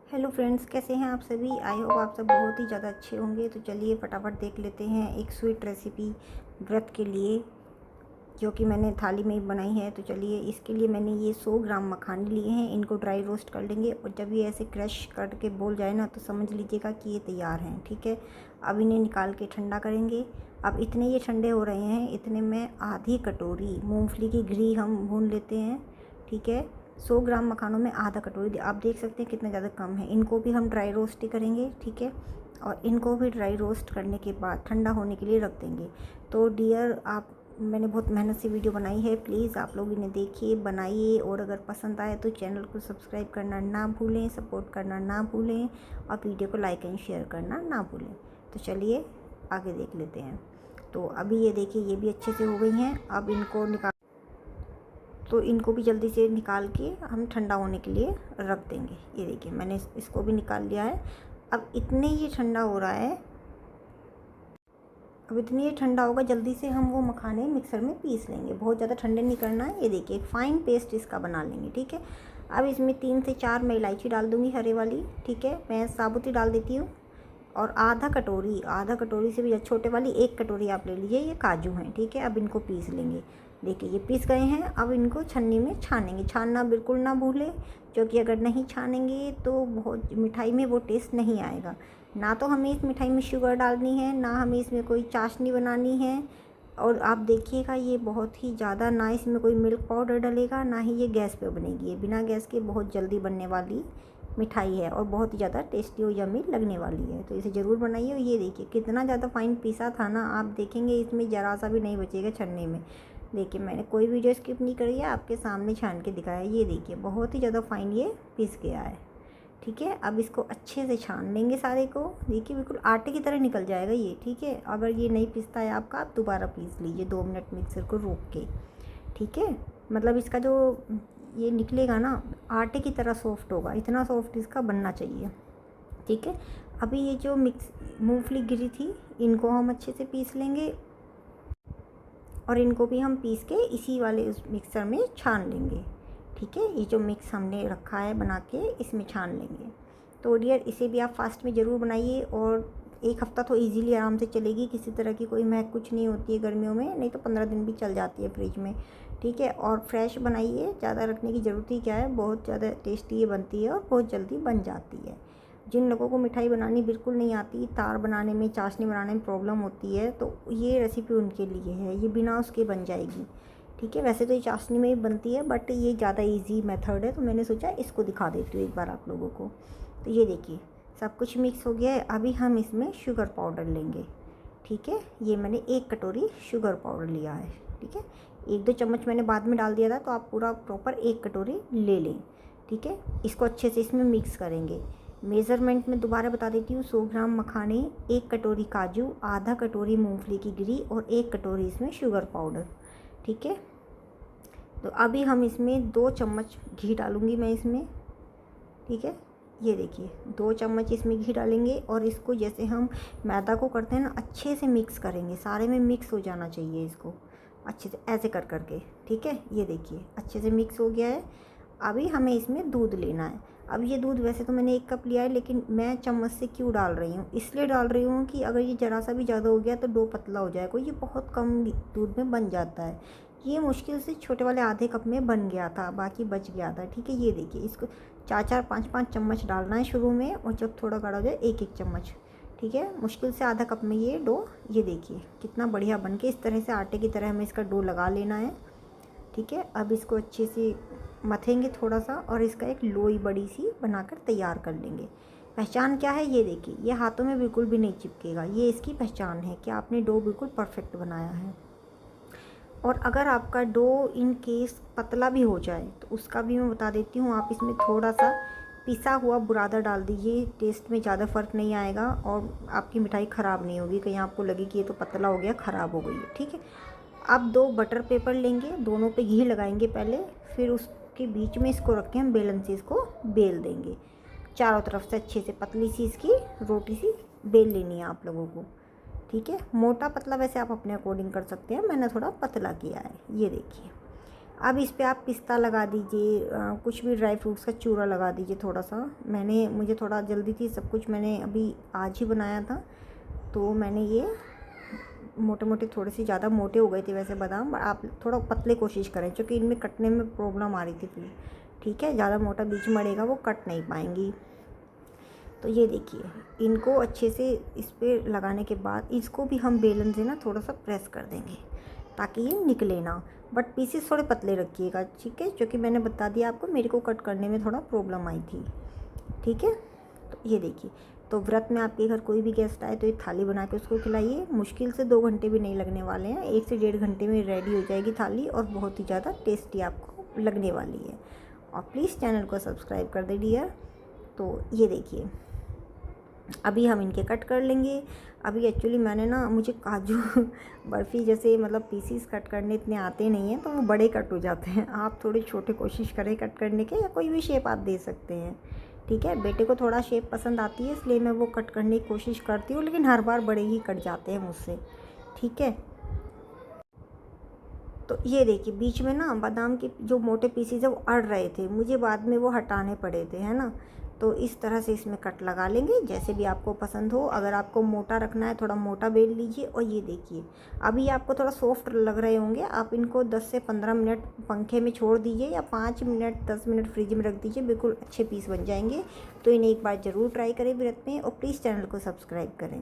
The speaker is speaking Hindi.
हेलो फ्रेंड्स, कैसे हैं आप सभी। आई होप आप सब बहुत ही ज़्यादा अच्छे होंगे। तो चलिए फटाफट देख लेते हैं एक स्वीट रेसिपी व्रत के लिए, जो कि मैंने थाली में ही बनाई है। तो चलिए, इसके लिए मैंने ये 100 ग्राम मखाने लिए हैं। इनको ड्राई रोस्ट कर लेंगे और जब ये ऐसे क्रश करके बोल जाए ना, तो समझ लीजिएगा कि ये तैयार हैं। ठीक है, अब इन्हें निकाल के ठंडा करेंगे। अब इतने ये ठंडे हो रहे हैं, इतने में आधी कटोरी मूँगफली की घी हम भून लेते हैं। ठीक है, 100 ग्राम मखानों में आधा कटोरी आप देख सकते हैं कितना ज़्यादा कम है। इनको भी हम ड्राई रोस्ट ही करेंगे। ठीक है, और इनको भी ड्राई रोस्ट करने के बाद ठंडा होने के लिए रख देंगे। तो डियर, आप मैंने बहुत मेहनत से वीडियो बनाई है, प्लीज़ आप लोग इन्हें देखिए, बनाइए, और अगर पसंद आए तो चैनल को सब्सक्राइब करना ना भूलें, सपोर्ट करना ना भूलें, और वीडियो को लाइक एंड शेयर करना ना भूलें। तो चलिए आगे देख लेते हैं। तो अभी ये देखिए, ये भी अच्छे से हो गई हैं। अब इनको निकाल, तो इनको भी जल्दी से निकाल के हम ठंडा होने के लिए रख देंगे। ये देखिए, मैंने इसको भी निकाल लिया है। अब इतने ये ठंडा हो रहा है, अब इतनी ये ठंडा होगा, जल्दी से हम वो मखाने मिक्सर में पीस लेंगे। बहुत ज़्यादा ठंडे नहीं करना है। ये देखिए, एक फ़ाइन पेस्ट इसका बना लेंगे। ठीक है, अब इसमें 3 से 4 मैं इलायची डाल दूँगी, हरे वाली। ठीक है, मैं साबुत ही डाल देती हूँ। और आधा कटोरी से भी छोटे वाली 1 कटोरी आप ले लीजिए, ये काजू हैं। ठीक है, अब इनको पीस लेंगे। देखिए, ये पीस गए हैं। अब इनको छन्नी में छानेंगे। छानना बिल्कुल ना भूलें, क्योंकि अगर नहीं छानेंगे तो बहुत मिठाई में वो टेस्ट नहीं आएगा। ना तो हमें इस मिठाई में शुगर डालनी है, ना हमें इसमें कोई चाशनी बनानी है। और आप देखिएगा, ये बहुत ही ज़्यादा, ना इसमें कोई मिल्क पाउडर डलेगा, ना ही ये गैस पे बनेगी। ये बिना गैस के बहुत जल्दी बनने वाली मिठाई है और बहुत ही ज़्यादा टेस्टी और यम्मी लगने वाली है। तो इसे ज़रूर बनाइए। और ये देखिए कितना ज़्यादा फाइन पीसा था ना, आप देखेंगे इसमें ज़रा सा भी नहीं बचेगा छन्ने में। देखिए, मैंने कोई वीडियो स्किप नहीं करी है, आपके सामने छान के दिखाया। ये देखिए, बहुत ही ज़्यादा फाइन ये पीस गया है। ठीक है, अब इसको अच्छे से छान लेंगे सारे को। देखिए, बिल्कुल आटे की तरह निकल जाएगा ये। ठीक है, अगर ये नहीं पिसता है आपका, आप दोबारा पीस लीजिए 2 मिनट मिक्सर को रोक के। ठीक है, मतलब इसका जो ये निकलेगा ना, आटे की तरह सॉफ्ट होगा, इतना सॉफ्ट इसका बनना चाहिए। ठीक है, अभी ये जो मूंगफली गिरी थी, इनको हम अच्छे से पीस लेंगे, और इनको भी हम पीस के इसी वाले उस मिक्सर में छान लेंगे। ठीक है, ये जो मिक्स हमने रखा है बना के, इसमें छान लेंगे। तो डियर, इसे भी आप फास्ट में ज़रूर बनाइए, और 1 हफ़्ता तो इजीली आराम से चलेगी। किसी तरह की कोई महक कुछ नहीं होती है गर्मियों में, नहीं तो 15 दिन भी चल जाती है फ्रिज में। ठीक है, और फ्रेश बनाइए, ज़्यादा रखने की ज़रूरत ही क्या है, बहुत ज़्यादा टेस्टी ये बनती है और बहुत जल्दी बन जाती है। जिन लोगों को मिठाई बनानी बिल्कुल नहीं आती, तार बनाने में, चाशनी बनाने में प्रॉब्लम होती है, तो ये रेसिपी उनके लिए है। ये बिना उसके बन जाएगी। ठीक है, वैसे तो ये चाशनी में ही बनती है, बट ये ज़्यादा इजी मेथड है, तो मैंने सोचा इसको दिखा देती हूँ एक बार आप लोगों को। तो ये देखिए, सब कुछ मिक्स हो गया है। अभी हम इसमें शुगर पाउडर लेंगे। ठीक है, ये मैंने 1 कटोरी शुगर पाउडर लिया है। ठीक है, 1-2 चम्मच मैंने बाद में डाल दिया था, तो आप पूरा प्रॉपर 1 कटोरी ले लें। ठीक है, इसको अच्छे से इसमें मिक्स करेंगे। मेज़रमेंट में दोबारा बता देती हूँ, 100 ग्राम मखाने, 1 कटोरी काजू, आधा कटोरी मूंगफली की गिरी, और 1 कटोरी इसमें शुगर पाउडर। ठीक है, तो अभी हम इसमें 2 चम्मच घी डालूँगी मैं इसमें। ठीक है, ये देखिए, 2 चम्मच इसमें घी डालेंगे, और इसको जैसे हम मैदा को करते हैं ना, अच्छे से मिक्स करेंगे। सारे में मिक्स हो जाना चाहिए इसको अच्छे से, ऐसे कर करके। ठीक है, ये देखिए अच्छे से मिक्स हो गया है। अभी हमें इसमें दूध लेना है। अब ये दूध वैसे तो मैंने 1 कप लिया है, लेकिन मैं चम्मच से क्यों डाल रही हूँ, इसलिए डाल रही हूँ कि अगर ये ज़रा सा भी ज़्यादा हो गया तो डो पतला हो जाएगा। ये बहुत कम दूध में बन जाता है। ये मुश्किल से छोटे वाले आधे कप में बन गया था, बाकी बच गया था। ठीक है, ये देखिए, इसको 4-4, 5-5 चम्मच डालना है शुरू में, और जब थोड़ा गाढ़ा हो जाए 1-1 चम्मच। ठीक है, मुश्किल से आधा कप में ये डो, ये देखिए कितना बढ़िया बन के, इस तरह से आटे की तरह हमें इसका डो लगा लेना है। ठीक है, अब इसको अच्छे से मथेंगे थोड़ा सा, और इसका एक लोई बड़ी सी बनाकर तैयार कर लेंगे। पहचान क्या है, ये देखिए, ये हाथों में बिल्कुल भी नहीं चिपकेगा। ये इसकी पहचान है कि आपने डो बिल्कुल परफेक्ट बनाया है। और अगर आपका डो इन केस पतला भी हो जाए, तो उसका भी मैं बता देती हूँ, आप इसमें थोड़ा सा पिसा हुआ बुरादा डाल दीजिए। टेस्ट में ज़्यादा फ़र्क नहीं आएगा, और आपकी मिठाई ख़राब नहीं होगी। कहीं आपको लगे कि ये तो पतला हो गया, ख़राब हो गई है। ठीक है, अब 2 बटर पेपर लेंगे, दोनों पे घी लगाएंगे पहले, फिर उसके बीच में इसको रख के हम बेलन से इसको बेल देंगे। चारों तरफ से अच्छे से पतली सी इसकी रोटी सी बेल लेनी है आप लोगों को। ठीक है, मोटा पतला वैसे आप अपने अकॉर्डिंग कर सकते हैं, मैंने थोड़ा पतला किया है। ये देखिए, अब इस पे आप पिस्ता लगा दीजिए, कुछ भी ड्राई फ्रूट्स का चूरा लगा दीजिए थोड़ा सा। मुझे थोड़ा जल्दी थी, सब कुछ मैंने अभी आज ही बनाया था, तो मैंने ये मोटे मोटे, थोड़े से ज़्यादा मोटे हो गए थे वैसे बादाम, आप थोड़ा पतले कोशिश करें क्योंकि इनमें कटने में प्रॉब्लम आ रही थी फिर, ठीक है। ज़्यादा मोटा बीच में मड़ेगा वो कट नहीं पाएंगी। तो ये देखिए, इनको अच्छे से इस पर लगाने के बाद इसको भी हम बेलन से ना थोड़ा सा प्रेस कर देंगे ताकि ये निकले ना, बट पीसेस थोड़े पतले रखिएगा, ठीक है, क्योंकि मैंने बता दिया आपको मेरे को कट करने में थोड़ा प्रॉब्लम आई थी, ठीक है। तो ये देखिए, तो व्रत में आपके घर कोई भी गेस्ट आए तो ये थाली बना के उसको खिलाइए। मुश्किल से 2 घंटे भी नहीं लगने वाले हैं, 1 से 1.5 घंटे में रेडी हो जाएगी थाली और बहुत ही ज़्यादा टेस्टी आपको लगने वाली है। और प्लीज़ चैनल को सब्सक्राइब कर दे डियर। तो ये देखिए, अभी हम इनके कट कर लेंगे। अभी एक्चुअली मैंने ना, मुझे काजू बर्फ़ी जैसे मतलब पीसीस कट करने इतने आते नहीं हैं, तो वो बड़े कट हो जाते हैं। आप थोड़े छोटे कोशिश करें कट करने के, या कोई भी शेप आप दे सकते हैं, ठीक है। बेटे को थोड़ा शेप पसंद आती है इसलिए मैं वो कट करने की कोशिश करती हूँ, लेकिन हर बार बड़े ही कट जाते हैं मुझसे, ठीक है। तो ये देखिए, बीच में ना बादाम के जो मोटे पीसीज है वो अड़ रहे थे, मुझे बाद में वो हटाने पड़े थे, है ना। तो इस तरह से इसमें कट लगा लेंगे जैसे भी आपको पसंद हो। अगर आपको मोटा रखना है थोड़ा मोटा बेल लीजिए। और ये देखिए, अभी आपको थोड़ा सॉफ्ट लग रहे होंगे, आप इनको 10 से 15 मिनट पंखे में छोड़ दीजिए, या 5 मिनट 10 मिनट फ्रिज में रख दीजिए, बिल्कुल अच्छे पीस बन जाएंगे। तो इन्हें एक बार ज़रूर ट्राई करें व्रत में, और प्लीज़ चैनल को सब्सक्राइब करें।